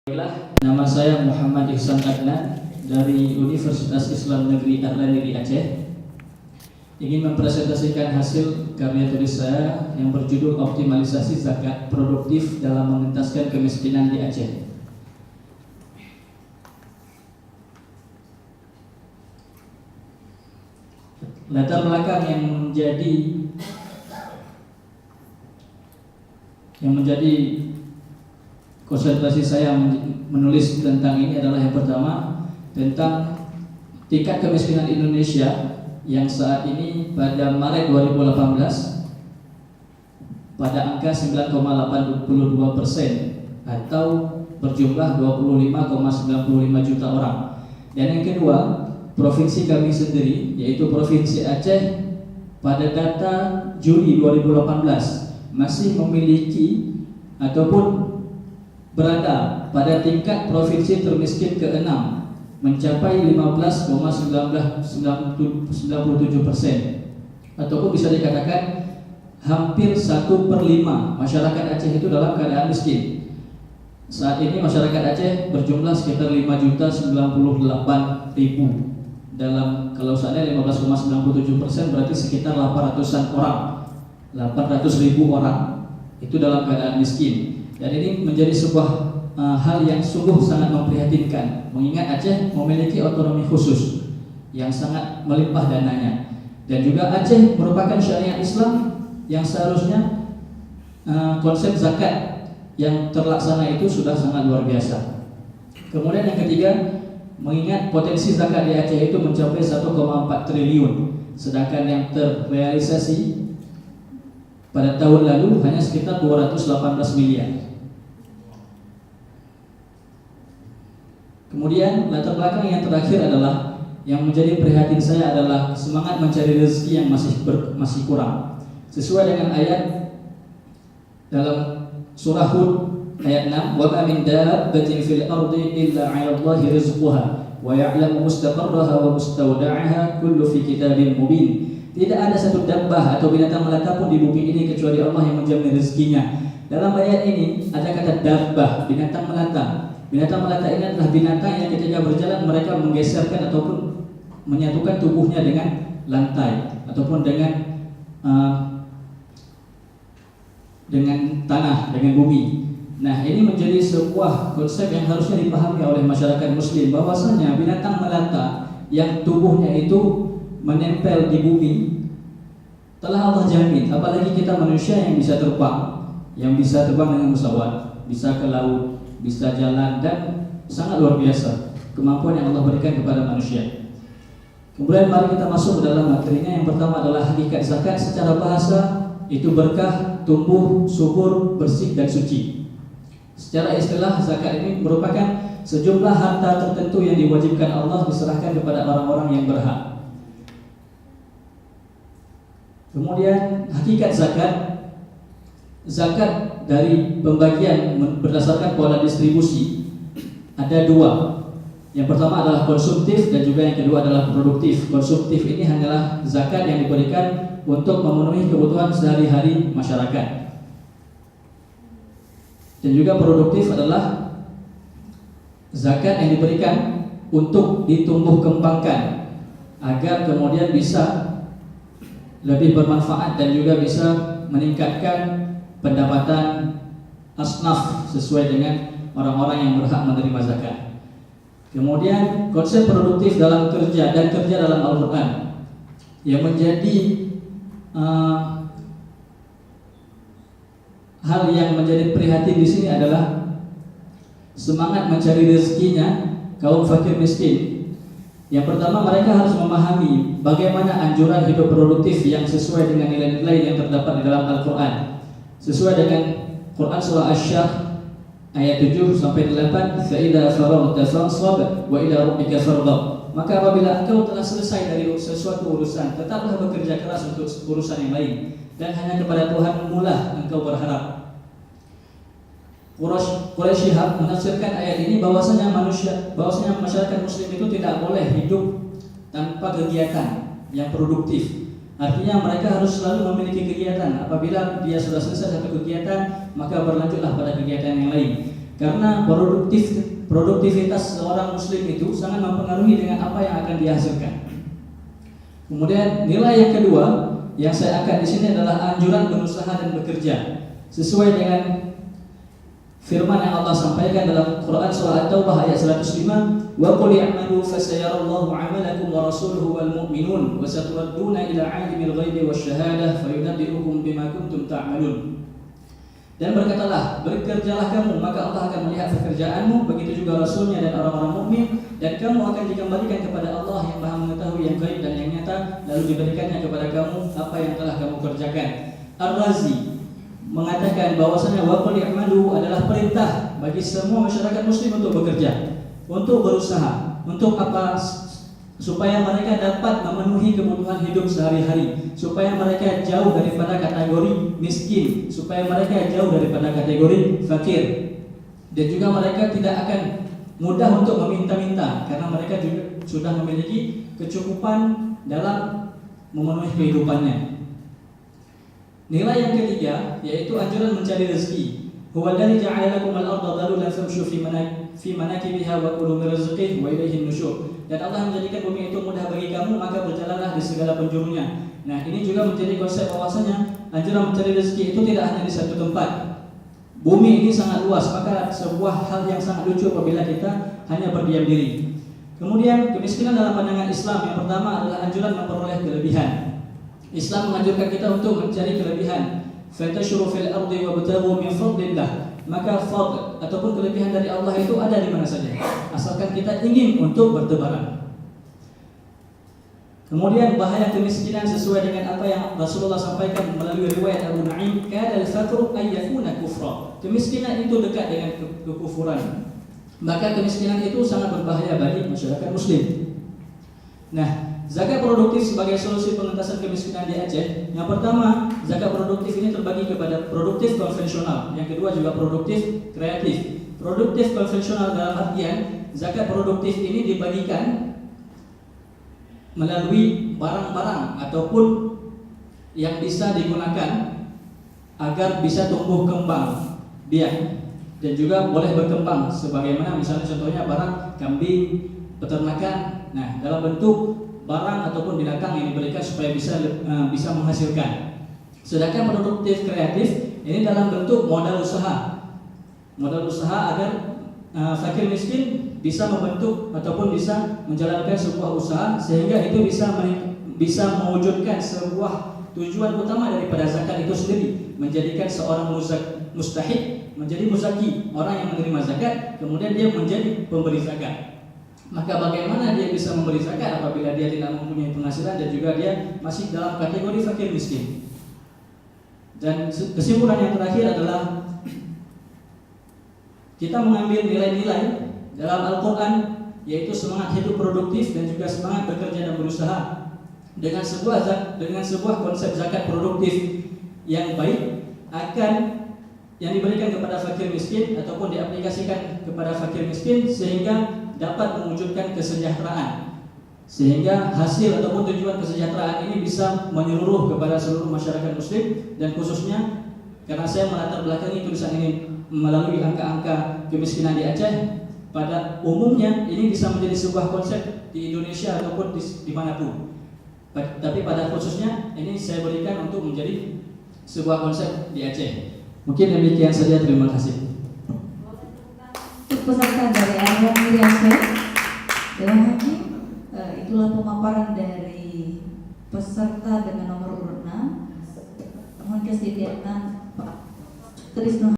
Nama saya Muhammad Ihsan Adnan dari Universitas Islam Negeri Arlandiri Aceh. Ingin mempresentasikan hasil karya tulis saya yang berjudul Optimalisasi Zakat Produktif dalam Mengentaskan Kemiskinan di Aceh. Latar belakang yang menjadi konsentrasi saya menulis tentang ini adalah yang pertama tentang tingkat kemiskinan Indonesia yang saat ini pada Maret 2018 pada angka 9,82% atau berjumlah 25,95 juta orang. Dan yang kedua, provinsi kami sendiri yaitu Provinsi Aceh pada data Juli 2018 masih memiliki ataupun berada pada tingkat provinsi termiskin ke-6 mencapai 15,97%, ataupun bisa dikatakan hampir 1/5 masyarakat Aceh itu dalam keadaan miskin. Saat ini masyarakat Aceh berjumlah sekitar 5.098.000. Dalam kalau seandainya 15,97% berarti sekitar 800.000 orang itu dalam keadaan miskin. Dan ini menjadi sebuah hal yang sungguh sangat memprihatinkan, mengingat Aceh memiliki otonomi khusus yang sangat melimpah dananya, dan juga Aceh merupakan syariat Islam yang seharusnya konsep zakat yang terlaksana itu sudah sangat luar biasa. Kemudian yang ketiga, mengingat potensi zakat di Aceh itu mencapai 1,4 triliun, sedangkan yang terrealisasi pada tahun lalu hanya sekitar 218 miliar. Kemudian latar belakang yang terakhir adalah yang menjadi prihatin saya adalah semangat mencari rezeki yang masih kurang. Sesuai dengan ayat dalam surah Hud ayat 6, wa ma min dabbatin fil ardi illa 'ala Allahi rizquha wa ya'lamu mustaqarraha wa mustawda'aha kullu fi kitabin mubin. Tidak ada satu dabbah atau binatang melata pun di bumi ini kecuali Allah yang menjamin rezekinya. Dalam ayat ini ada kata dabbah, binatang melata. Binatang melata ini adalah binatang yang ketika berjalan mereka menggeserkan ataupun menyatukan tubuhnya dengan lantai ataupun dengan tanah, dengan bumi. Nah, ini menjadi sebuah konsep yang harusnya dipahami oleh masyarakat muslim, bahwasanya binatang melata yang tubuhnya itu menempel di bumi telah Allah jamin. Apalagi kita manusia yang bisa terbang dengan pesawat, bisa ke laut, bisa jalan, dan sangat luar biasa kemampuan yang Allah berikan kepada manusia. Kemudian mari kita masuk ke dalam materinya. Yang pertama adalah hakikat zakat. Secara bahasa itu berkah, tumbuh, subur, bersih, dan suci. Secara istilah, zakat ini merupakan sejumlah harta tertentu yang diwajibkan Allah diserahkan kepada orang-orang yang berhak. Kemudian hakikat zakat dari pembagian berdasarkan pola distribusi ada dua. Yang pertama adalah konsumtif dan juga yang kedua adalah produktif. Konsumtif ini hanyalah zakat yang diberikan untuk memenuhi kebutuhan sehari-hari masyarakat. Dan juga produktif adalah zakat yang diberikan untuk ditumbuh kembangkan agar kemudian bisa lebih bermanfaat dan juga bisa meningkatkan pendapatan asnaf sesuai dengan orang-orang yang berhak menerima zakat. Kemudian konsep produktif dalam kerja dan kerja dalam Al-Quran yang menjadi hal yang menjadi prihatin di sini adalah semangat mencari rezekinya kaum fakir miskin. Yang pertama, mereka harus memahami bagaimana anjuran hidup produktif yang sesuai dengan nilai-nilai yang terdapat di dalam Al-Quran. Sesuai dengan Quran surah Asy-Syarh ayat 7 sampai 8, fa idza faraghta fansab wa ila rabbika farghab. Maka apabila engkau telah selesai dari sesuatu urusan, tetaplah bekerja keras untuk urusan yang lain, dan hanya kepada Tuhan mulah engkau berharap. Quraisy Shihab menafsirkan ayat ini bahwasanya masyarakat muslim itu tidak boleh hidup tanpa kegiatan yang produktif. Artinya mereka harus selalu memiliki kegiatan. Apabila dia sudah selesai satu kegiatan, maka berlanjutlah pada kegiatan yang lain. Karena produktivitas seorang muslim itu sangat mempengaruhi dengan apa yang akan dihasilkan. Kemudian nilai yang kedua yang saya angkat di sini adalah anjuran berusaha dan bekerja sesuai dengan firman yang Allah sampaikan dalam Quran surah At-Taubah ayat 105, wa qul i'malu fasayarallahu 'amalakum wa rasuluhu wal mu'minun wa saturadduna ila 'alimil ghaibi wasyahadah fayunabbi'ukum bima kuntum ta'malun. Dan berkatalah, bekerjalah kamu, maka Allah akan melihat pekerjaanmu, begitu juga Rasulnya dan orang-orang mukmin, dan kamu akan dikembalikan kepada Allah yang Maha mengetahui yang gaib dan yang nyata, lalu diberikannya kepada kamu apa yang telah kamu kerjakan. Ar-Razi mengatakan bahwasanya wa qul i'malu adalah perintah bagi semua masyarakat muslim untuk bekerja, untuk berusaha, untuk apa? Supaya mereka dapat memenuhi kebutuhan hidup sehari-hari, supaya mereka jauh daripada kategori miskin, supaya mereka jauh daripada kategori fakir, dan juga mereka tidak akan mudah untuk meminta-minta karena mereka juga sudah memiliki kecukupan dalam memenuhi kehidupannya. Nilai yang ketiga yaitu anjuran mencari rezeki. Huwa alladzi ja'ala lakum al-ardha dhalulan famshu fi manakibiha wa kulu min rizqihi wa ilayhi an-nusyur. Dan Allah menjadikan bumi itu mudah bagi kamu, maka berjalanlah di segala penjurunya. Nah, ini juga menjadi konsep bahwasanya anjuran mencari rezeki itu tidak hanya di satu tempat. Bumi ini sangat luas, maka sebuah hal yang sangat lucu apabila kita hanya berdiam diri. Kemudian kemiskinan dalam pandangan Islam yang pertama adalah anjuran memperoleh kelebihan. Islam menganjurkan kita untuk mencari kelebihan. Fatashuru fil ardi wabtaghu min fadlillah. Maka fadl ataupun kelebihan dari Allah itu ada di mana saja, asalkan kita ingin untuk bertebaran. Kemudian bahaya kemiskinan sesuai dengan apa yang Rasulullah sampaikan melalui riwayat Abu Nu'aim, kana al-faqru ay yakuna kufra. Kemiskinan itu dekat dengan kekufuran. Maka kemiskinan itu sangat berbahaya bagi masyarakat muslim. Nah, zakat produktif sebagai solusi pengentasan kemiskinan di Aceh. Yang pertama, zakat produktif ini terbagi kepada produktif konvensional. Yang kedua juga produktif kreatif. Produktif konvensional dalam artian zakat produktif ini dibagikan melalui barang-barang ataupun yang bisa digunakan agar bisa tumbuh kembang biak dan juga boleh berkembang sebagaimana misalnya contohnya barang kambing, peternakan. Nah, dalam bentuk barang ataupun binatang yang diberikan supaya bisa menghasilkan. Sedangkan produktif kreatif ini dalam bentuk modal usaha. Modal usaha agar fakir miskin bisa membentuk ataupun bisa menjalankan sebuah usaha sehingga itu bisa mewujudkan sebuah tujuan utama daripada zakat itu sendiri, menjadikan seorang mustahik menjadi muzaki, orang yang menerima zakat kemudian dia menjadi pemberi zakat. Maka bagaimana dia bisa memberi zakat apabila dia tidak mempunyai penghasilan dan juga dia masih dalam kategori fakir miskin. Dan kesimpulan yang terakhir adalah kita mengambil nilai-nilai dalam Al-Quran, yaitu semangat hidup produktif dan juga semangat bekerja dan berusaha dengan sebuah konsep zakat produktif yang baik akan yang diberikan kepada fakir miskin ataupun diaplikasikan kepada fakir miskin sehingga dapat mewujudkan kesejahteraan, sehingga hasil ataupun tujuan kesejahteraan ini bisa menyeluruh kepada seluruh masyarakat muslim. Dan khususnya karena saya melatar belakangi tulisan ini melalui angka-angka kemiskinan di Aceh, pada umumnya ini bisa menjadi sebuah konsep di Indonesia ataupun dimanapun, tapi pada khususnya ini saya berikan untuk menjadi sebuah konsep di Aceh. Mungkin demikian saja, terima kasih. Peserta dari Ayat Miriamsyah Dewan Hakim, itulah pemaparan dari peserta dengan nomor urut 6. Mohon kesediaan Pak Trisno.